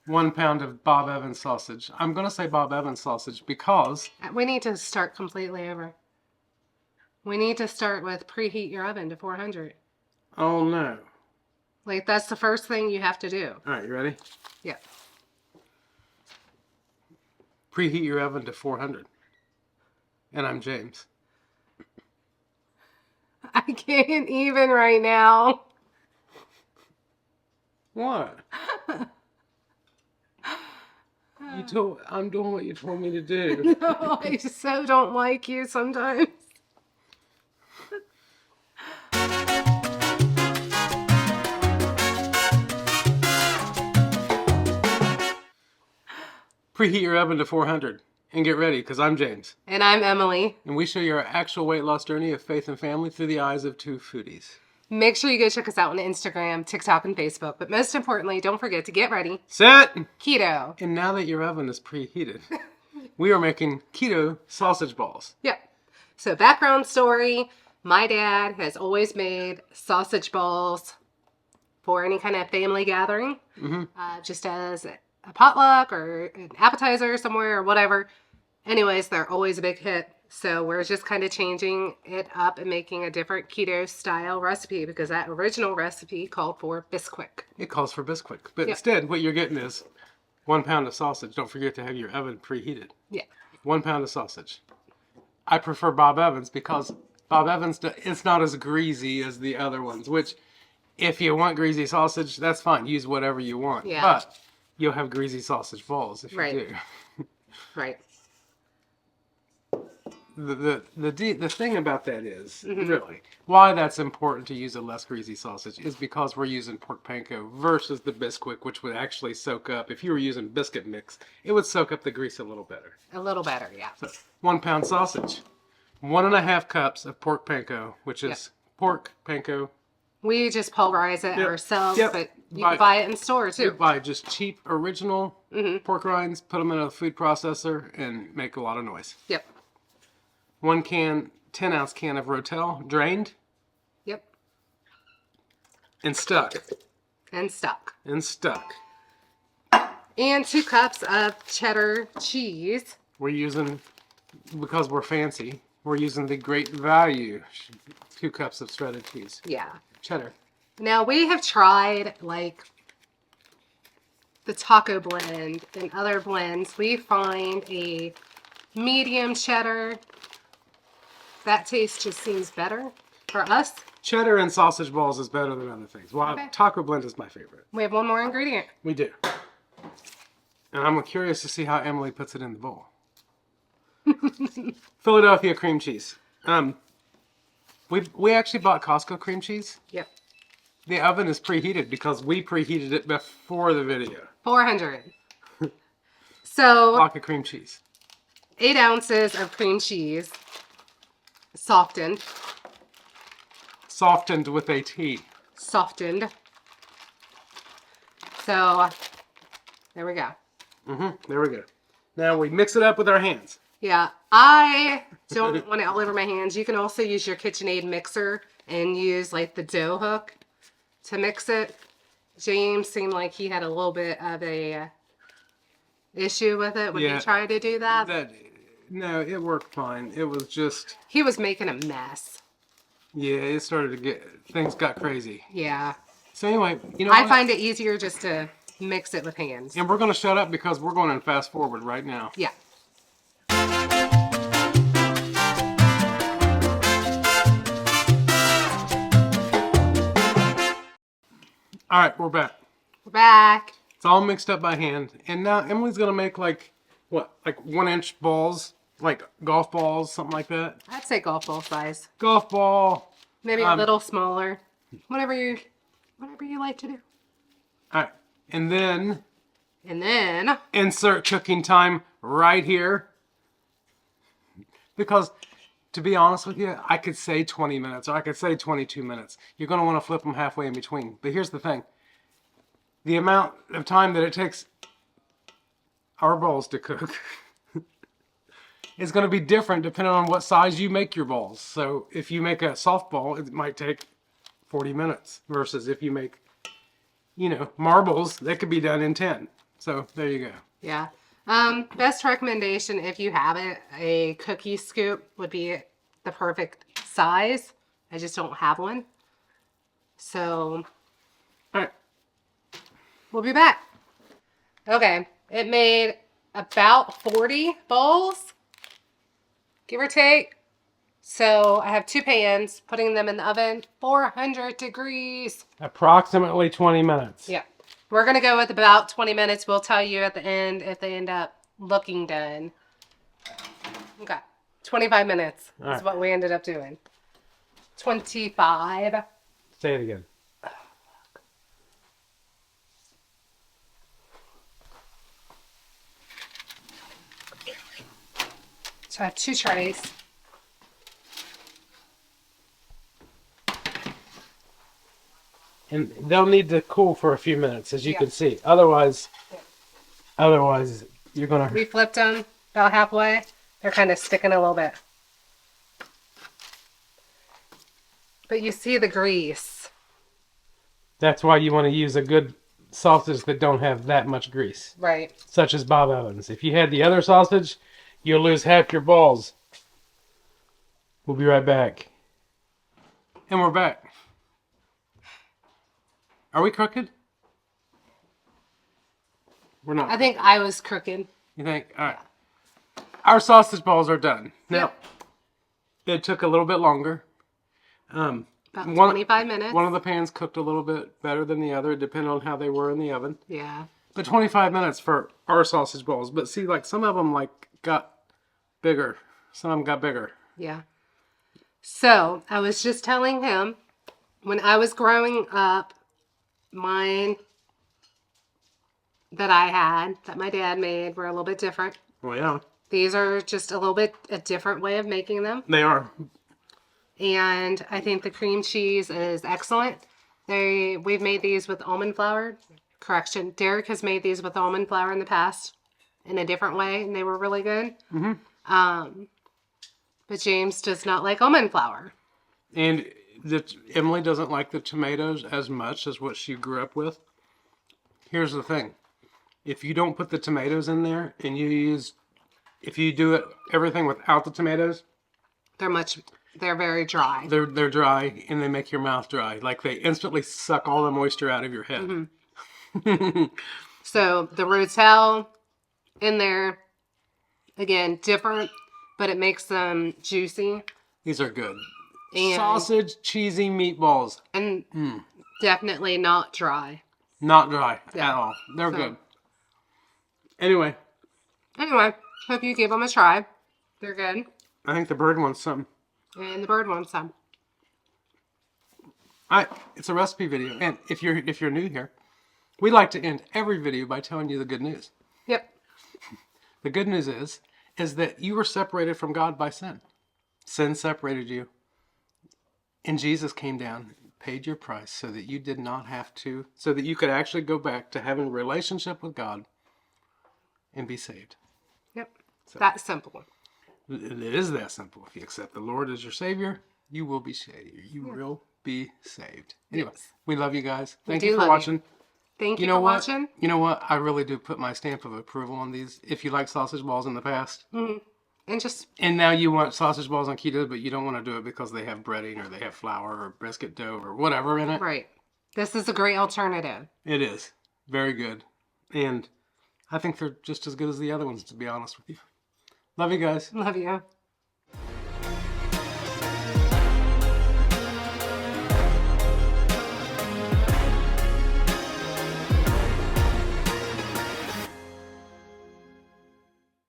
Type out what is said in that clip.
1 pound of Bob Evans sausage. I'm going to say Bob Evans sausage because... We need to start completely over. We need to start with preheat your oven to 400. Oh, no. Like, that's the first thing you have to do. All right, you ready? Yeah. Preheat your oven to 400. And I'm James. I can't even right now. What? I'm doing what you told me to do. No, I so don't like you sometimes. Preheat your oven to 400 and get ready, because I'm James. And I'm Emily. And we show you our actual weight loss journey of faith and family through the eyes of two foodies. Make sure you go check us out on Instagram, TikTok, and Facebook. But most importantly, don't forget to get ready. Set! Keto. And now that your oven is preheated, we are making keto sausage balls. Yep. So background story, my dad has always made sausage balls for any kind of family gathering. Just as a potluck or an appetizer somewhere or whatever. Anyways, they're always a big hit. So we're just kind of changing it up and making a different keto style recipe because that original recipe called for Bisquick. It calls for Bisquick. But instead, what you're getting is 1 pound of sausage. Don't forget to have your oven preheated. Yeah. 1 pound of sausage. I prefer Bob Evans because Bob Evans, it's not as greasy as the other ones, which if you want greasy sausage, that's fine. Use whatever you want. Yeah. But you'll have greasy sausage balls if you do. Right. The thing about that is, really, why that's important to use a less greasy sausage is because we're using pork panko versus the Bisquick, which would actually soak up, if you were using biscuit mix, it would soak up the grease a little better. A little better, yeah. So, 1 pound sausage, 1.5 cups of pork panko, which is pork panko. We just pulverize it ourselves, but you can buy it in store too. You buy just cheap, original pork rinds, put them in a food processor, and make a lot of noise. Yep. 1 can, 10-ounce can of Rotel, drained. Yep. And stuck. And stuck. And stuck. And 2 cups of cheddar cheese. We're using, because we're fancy, we're using the Great Value 2 cups of shredded cheese. Yeah. Cheddar. Now, we have tried, like, the taco blend and other blends. We find a medium cheddar. That taste just seems better for us. Cheddar and sausage balls is better than other things. Well, taco blend is my favorite. We have one more ingredient. We do. And I'm curious to see how Emily puts it in the bowl. Philadelphia cream cheese. We actually bought Costco cream cheese. Yep. The oven is preheated because we preheated it before the video. 400. So, Block of cream cheese. 8 ounces of cream cheese. Softened. Softened with a T. Softened. So, there we go. There we go. Now we mix it up with our hands. Yeah, I don't want it all over my hands. You can also use your KitchenAid mixer and use like the dough hook to mix it. James seemed like he had a little bit of a issue with it when he tried to do that. No, it worked fine. It was just... He was making a mess. Yeah, it started to get... Things got crazy. Yeah. So anyway, you know I find it easier just to mix it with hands. And we're going to shut up because we're going in fast forward right now. Yeah. All right, we're back. We're back. It's all mixed up by hand. And now Emily's going to make like 1-inch balls, like golf balls, something like that. I'd say golf ball size. Golf ball. Maybe a little smaller. Whatever you like to do. All right. And then insert cooking time right here. Because to be honest with you, I could say 20 minutes or I could say 22 minutes. You're going to want to flip them halfway in between. But here's the thing. The amount of time that it takes our balls to cook is going to be different depending on what size you make your balls. So if you make a softball, it might take 40 minutes versus if you make, marbles, that could be done in 10. So there you go. Yeah. Best recommendation, if you have it, a cookie scoop would be the perfect size. I just don't have one. So All right. we'll be back. Okay. It made about 40 bowls, give or take. So I have 2 pans, putting them in the oven, 400 degrees. Approximately 20 minutes. Yeah. We're going to go with about 20 minutes. We'll tell you at the end if they end up looking done. Okay. 25 minutes All right. is what we ended up doing. 25. Say it again. So I have 2 trays. And they'll need to cool for a few minutes, as you Yeah. can see. Otherwise, you're gonna. We flipped them about halfway. They're kind of sticking a little bit. But you see the grease. That's why you want to use a good sausage that don't have that much grease, Right. such as Bob Evans. If you had the other sausage, you'll lose half your balls. We'll be right back. And we're back. Are we crooked? We're not. I think I was crooked. You think? All right. Our sausage balls are done. Now, Yep. it took a little bit longer. About 25 minutes. One of the pans cooked a little bit better than the other, depending on how they were in the oven. Yeah. But 25 minutes for our sausage balls. But see, like, some of them, like, got bigger. Some of them got bigger. Yeah. So I was just telling him, when I was growing up, mine that I had, that my dad made, were a little bit different. Well, yeah. These are just a little bit a different way of making them. They are. And I think the cream cheese is excellent. We've made these with almond flour. Correction, Derek has made these with almond flour in the past in a different way, and they were really good. Mm-hmm. But James does not like almond flour. And Emily doesn't like the tomatoes as much as what she grew up with. Here's the thing. If you don't put the tomatoes in there and if you do everything without the tomatoes, They're very dry. they're dry and they make your mouth dry. Like they instantly suck all the moisture out of your head. Mm-hmm. So the Rotel in there, again, different, but it makes them juicy. These are good. And, Sausage, cheesy meatballs. And definitely not dry. Not dry Yeah. at all. They're good. Anyway, hope you give them a try. They're good. I think the bird wants some. And the bird wants some. It's a recipe video. And if you're new here, we like to end every video by telling you the good news. Yep. The good news is that you were separated from God by sin. Sin separated you. And Jesus came down, paid your price so that you did not have to, so that you could actually go back to having a relationship with God and be saved. Yep. That's simple. It is that simple. If you accept the Lord as your Savior, you will be saved. You will be saved. Anyway, we love you guys. Thank you for watching. Thank you for watching. You know what? I really do put my stamp of approval on these. If you like sausage balls in the past, and now you want sausage balls on keto, but you don't want to do it because they have breading or they have flour or brisket dough or whatever in it. Right. This is a great alternative. It is. Very good. And I think they're just as good as the other ones, to be honest with you. Love you guys. Love you.